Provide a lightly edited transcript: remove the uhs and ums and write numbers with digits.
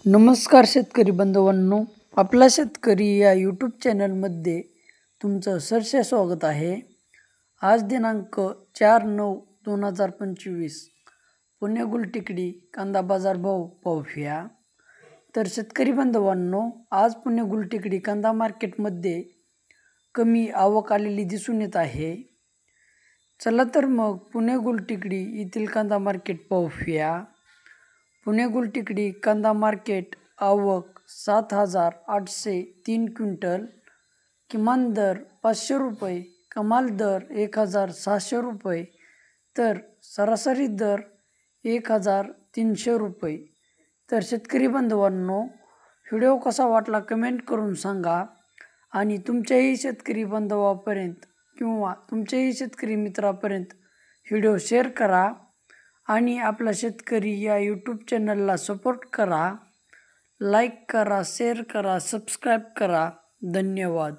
नमस्कार शेतकरी बांधवांनो, आपला शेतकरी या यूट्यूब चॅनलमध्ये तुमचं सहर्ष स्वागत आहे। आज दिनांक 4/9/2025 पुणे गुलटेकडी कांदा बाजार भाव पाहूया। तर शेतकरी बांधवांनो, आज पुणे गुलटेकडी कांदा मार्केटमध्ये कमी आवक आलेली दिसून येत आहे। चला तर मग पुणे गुलटेकडी येथील कांदा मार्केट पाहूया। पुणे गुलटेकडी कांदा मार्केट आवक 7,803 क्विंटल, किमान दर 500 रुपये, कमाल दर 1,600 रुपये, तर सरासरी दर 1,300 रुपये। तर शेतकरी बांधवांनो, व्हिडिओ कसा वाटला कमेंट करून सांगा आणि तुमच्याही शेतकरी बांधवापर्यंत किंवा तुमच्याही शेतकरी मित्रापर्यंत व्हिडिओ शेअर करा आणि आपला शेतकरी या यूट्यूब चॅनलला सपोर्ट करा। लाईक करा, शेअर करा, सबस्क्राईब करा। धन्यवाद।